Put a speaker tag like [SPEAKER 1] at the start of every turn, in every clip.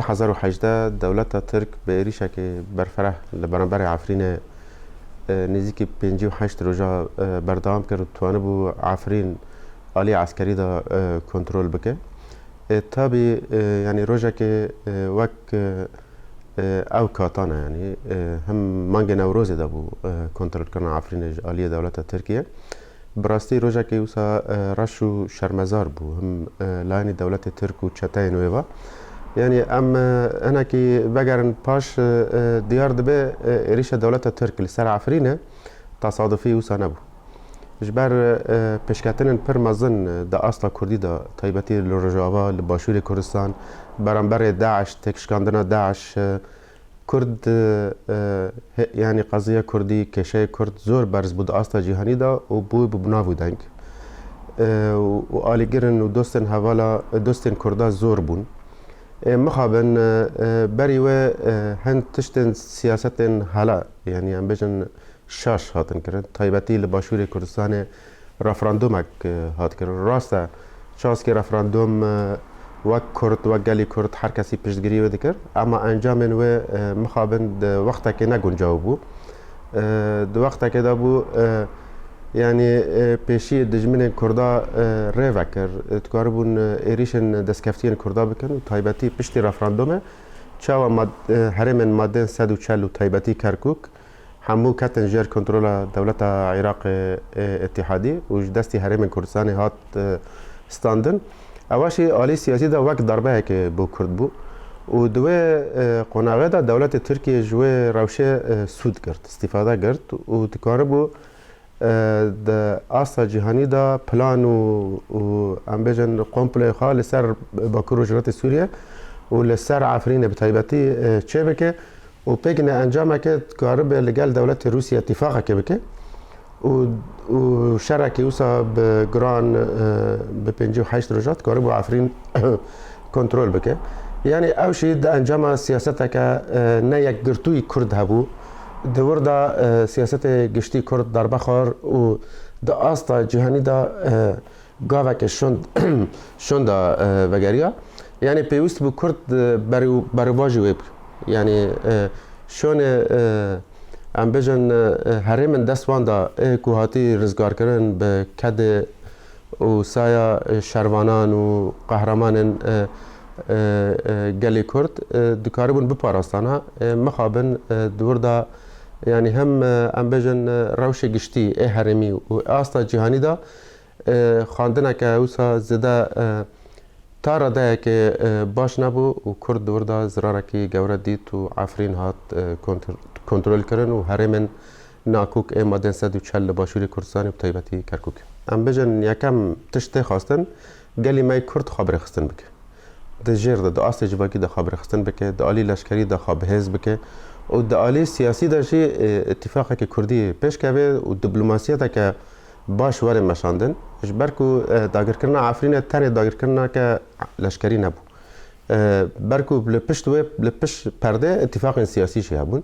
[SPEAKER 1] 2018 دولت ترک به ایریشه که برفره لبرانبر عفرین نزدیکی 58 روزا بردام کرد و توانه بو عفرین عالی عسکری دا کنترل بکه تابی یعنی روزا که وک او کاتانه یعنی هم مانگ نوروز دا بو کنترل کردن عفرین عالی دولت ترکیه براستی روزا که اوسا رشو شرمزار بو هم لاین دولت ترک و چتای نویوا یعنی انا که بگرن پاش دیار دبه ایریش دولت ترک لسر عفرینه تصادفی اوسا نبو جبر پشکتنن پر مزن دا اصلا کردی دا تایبتی لرجاوا لباشور کردستان برانبر داعش تکشکاندنا داعش کرد یعنی قضیه کردی کشه کرد زور برز بود اصلا جهانی دا و بوی ببناوو دنگ و آلیگرن و دوستن حوالا دوستن کردا زور بون مخابن بری و هند تشتن سیاستن حالا یعنی هم بجن شاش هاتن کرن تایبتی لباشور کردستان رفراندومک هات کرن راسته چاس که رفراندوم وک کرد و گلی کرد هر کسی پشتگیری وده کرد اما انجامن و مخابن وقتا که نگنجاو بو وقتا که دا بو یعنی پیشی دجمن کردا ریو کرد تکاربون ایریشن دستکفتین کردا بکن و تایبتی پشتی رفراندومه چاو هرمن مادن 140 تایبتی کرکوک همو کتن جر کنترل دولت عراق اتحادی و دستی هرمن کردستان هات ستاندن اواشی آلی سیاسی دا وقت ضربه که بو کرد بو و دوی قناغه دا دولت ترکیه جوی روشه سود کرد استفاده کرد و تکاربو د آسا جهانی دا پلان و امبیجن قومپل خواه لسر باکور و جرات سوریه و لسر عفرین بطایبتی چه بکه و پیگن انجامه که کارب لگل دولت روسیه اتفاقه که بکه و شرکی اوسا بگران به 58 روزات کارب و عفرین کنترل بکه یعنی اوشی دا انجام سیاسته که نه یک گرتوی کرد هبو دور دا سیاست گشتی کرد در بخار و دا آستا جهانی دا گاوه که شند وگریا یعنی پیوست بو کرد برو واجی ویب یعنی شون ام بجن هرمن دستوان دا کوهاتی رزگار کردن به کد و سایا شروانان و قهرمان گلی کرد دکاربون بپاراستانا مخابن دور دا یعنی هم ام بجن روش گشتی هرمی و آستا جهانی دا خواندنه که اوسا زده تارا ده که باش نبو و کرد دور دا زراره که گورد دید و عفرین هات کنترل کردن و هرمن ناکوک مادن 140 باشوری کردستان و طیبتی کرکوک ام بجن یکم تشته خواستن گلی مای کرد خبر خستن بکه ده جیر ده آستا جواکی ده خبر خستن بکه ده آلی لشکری ده خب هز بکه و ده آلی سیاسی ده شی اتفاقه که کردی پیش که و دیپلماسیت که باش وارد مشاندن برکو داگر کردن عفرین تنه داگر کردن که لشکری نبود برکو لپشت پرده اتفاق سیاسی شی هبون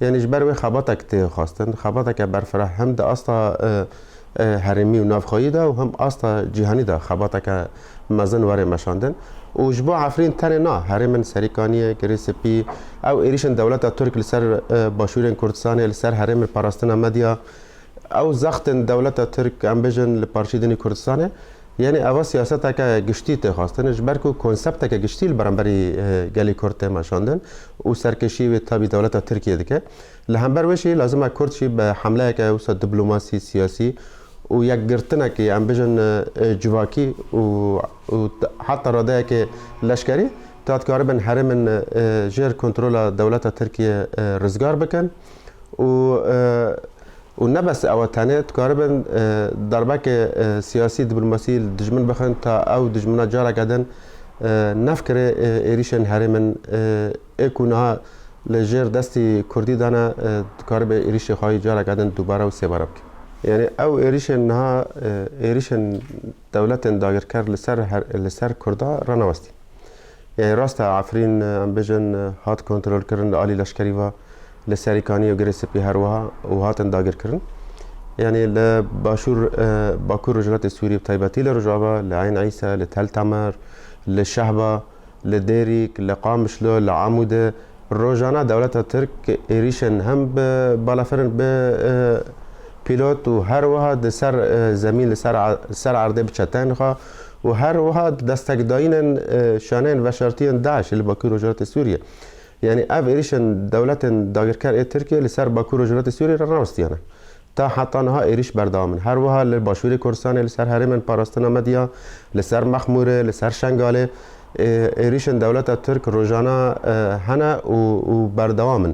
[SPEAKER 1] یعنی جبر و خباتک ته خواستن خباتک برفره هم ده آستا هرمی و نافخایی ده و هم آستا جهانی ده خباتک مزن وارد مشاندن و جبا عفرین تنه نه هرمن سریکانیه گریسپی او ایریشن دولت ترک لسر باشورین کردستان لسر هرمن پاراستن مدیا او زختن دولت ترک ام بجن لپارچیدنی کردستانه یعنی اوا سیاست که گشتی ته خواستن جبر کو کنسپت که گشتی برانبری گلی کرد ماشاندن و سرکشی و تابع دولت ترکیه دکه لهمبر وشی لازم کرد شی به حمله که اوس دیپلماسی سیاسی و یک گرتنه که ام بجن جواکی و حتی راده که لشکری تاتکار بن هرمن جر کنترل دولت ترکیه رزگار بکن و نه بس اوتانه تقاربا دربک سیاسی دیپلماسی دجمن بخن تا او دجمنا جارا کردن نفکر ایریشن هرمن اکونا لجر دستی کردی دانا تقاربا ایریش خواهی جارا کردن دوباره و سه باره بکن یعنی او ایریشن دولت داگر کرد لسر کردا رانواستی یعنی راست عفرین ام بجن هات کنترل کردن آلی لشکری و لسریکانی و گریسپی هروها و هاتن داگر کردن یعنی لباشور باکور رجالات سوریه بطیبتی لرجابه لعین عیسى لتل تمر لشهبه لديريك لقامشلو لعمود روجانا دولة ترك إيريشن هم بالافرن ببيلوت و هر واحد سر زمین سر عرضه بچتن خوا و هر واحد دستک داین شانین و شرطین داعش اللي باكو رجالات سوريا يعني اف إيريشن دولة داگرکر ترکیه لسر باكو رجالات سوريا راستیانه تا حتی نها ایریش بردامن هر وها لباشوری کردستان لسر هرمن پاراستنا مدیا لسر مخموره لسر شنگاله ایریشن دولت ترک روزانه هنا و بردامن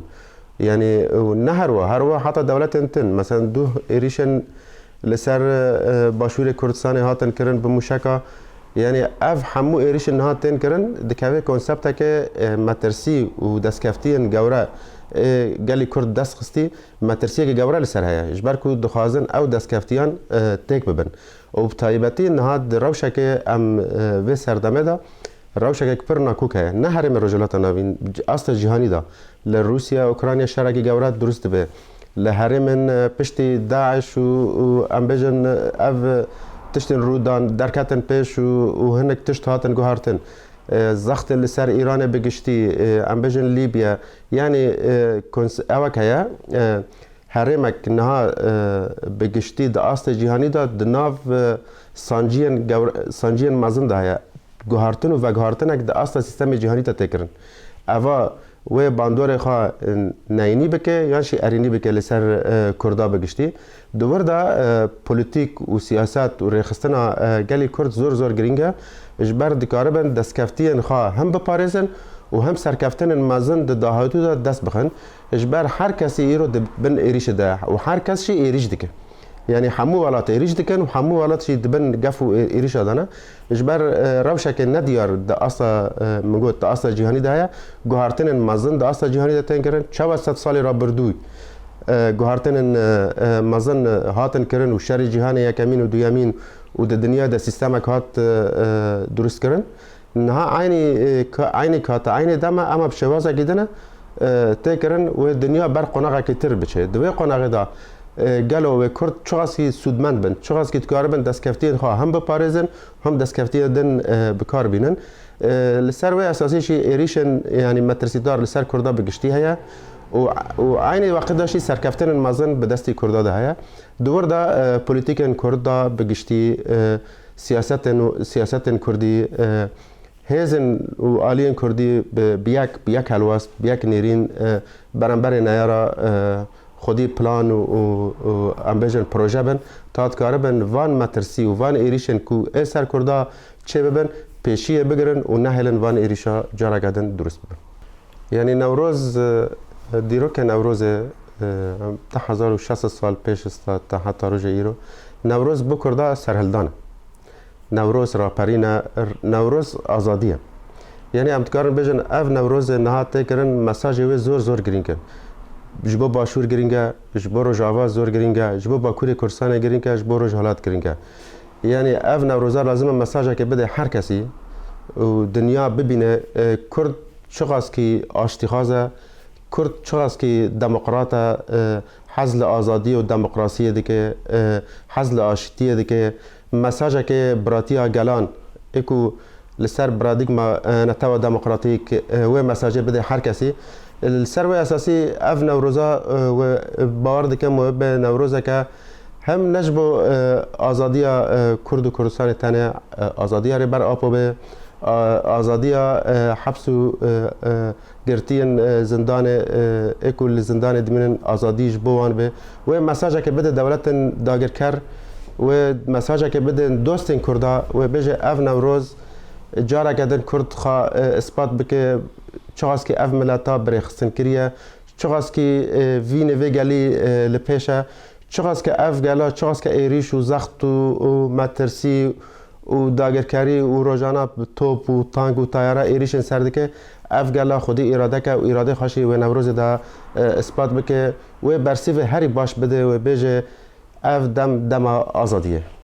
[SPEAKER 1] يعني نه هر وها حتی دولت انتن مثلا دو ایریشن لسر باشوری کردستان هاتن کرن بموشکا يعني اف حمو ایریشن هاتن کرن دکوه کنسپت که مترسی و دستکفتین گوره قالي كرد دست خستي ما ترسيك جورا لسرها إجباركو دخازن أو دست كفتيان تيك ببن وبطيبتي نهاد روشة أم في سردمه دا روشة كبرنا كوكا نهر من رجلات نابين أصل جهاني دا لروسيا أوكرانيا شرقي جورات درست به لهر من بشتي داعش و أم بجن أف تشتن رودان دركاتن بيش وهنك تشتهاتن جوهارتن زخت اللي سر إيران بقشتي أم بجن ليبيا يعني أوك هيا هرمك إنها بقشتي دا أصل جهاني دا دناف سانجين مازن دا هيا جوهارتن وجوهارتنك دا أصل سيستم جهاني دا تكرن أفا و باندور خا ناینی بکه یا شی ارینی بکه لسر کردا بگشتی دوباره دا پلیتیک و سیاست و رخصتنا گلی کرد زور گرینگه اجبار دکاربن دستکفتین خا هم بپارزن و هم سرکفتن مازن دهاتو دا دست بخن اجبار هر کسی ایرو بن ایریش ده و هر کس شی ایریش دکه يعني حمو ولات إيريش دكان وحمو ولات شي دبن قفو إيريش هذانا إجبار روشك النديار دا أصلا مجود دا أصلا جهاني ده جوهرتين المازن دا أصلا جهاني ده تنكرن شو 100 سال رابردوي جوهرتين مازن هاتن كرن وشر جهاني يكمين ودو يمين ودا الدنيا دا سيستمك هات درست كرن إنها عيني كات عيني دما أما بشوازة جدنا تنكرن والدنيا بر قناعة كتير بتشي دوي قناعة دا گلو و کرد چقدر سودمند بند چقدر که کار بند دستکفتین خواه هم بپارزن هم دستکفتین دن بکار بینن لسر و اساسی شی ایریشن یعنی مترسیدار لسر کردا بگشتی هیا و عین وقت داشتی سرکفتن مازن به دستی کردا ده هیا دور دا پولیتیکن کردا بگشتی سیاستن کردی هزن و آلیان کردی بیاک هلواس بیاک نیرین برانبر نیارا خودی پلان و امبیژن پروژه بن تاد کار بن وان مترسی و وان ایریشن کو اثر کرده چه ببن پیشیه بگیرن و نهلن وان ایریشا جارا گردن درست ببن یعنی نوروز دیرو که نوروز تا 1600 سال پیش است تا حتی روز ایرو نوروز بکرده سرهلدانه نوروز راپرینه نوروز آزادیه یعنی امتکارن بیجن اف نوروز نهات تکرن مساج و زور گرین کن جبو باشور گرینگه جبو روز آواز زور گرینگه جبو باکوری کورسانه گرینگه جبو روز حالات گرینگه یعنی اف نوروزا لازم مساجه که بده هر کسی و دنیا ببینه کرد چقدر کی آشتیخازه کرد چقدر کی دموکراته حزل آزادی و دموکراسی دیگه حزل آشتی دیگه مساجه که براتیا گلان اکو لسر برادیگما نتاو دموکراتیک و مساجه بده هر کسی السروي اساسي اف نوروزا و باور دكم به نوروزا که هم نجبو آزادیا کرد و کردستان تنه آزادیا ری بر آپو به آزادیا حبس و گرتین زندان اکول زندان دمین آزادیش بوان به و مساجه که بده دولت داگر کر و مساجه که بده دوستین کردا و بجه اف نوروز جارا کردن کرد خوا اثبات بکه چقدر که اف ملتا برخستن کریه چقدر که وین وگلی لپیشه چقدر که اف گلا چقدر که ایریش و زخت و مترسی و داگرکاری و روزانه توپ و تانک و تایره ایریشن سردکه اف گلا خودی اراده که و اراده خاشی و نوروز دا اثبات بکه و برسیف هری باش بده و بیجه اف دم آزادیه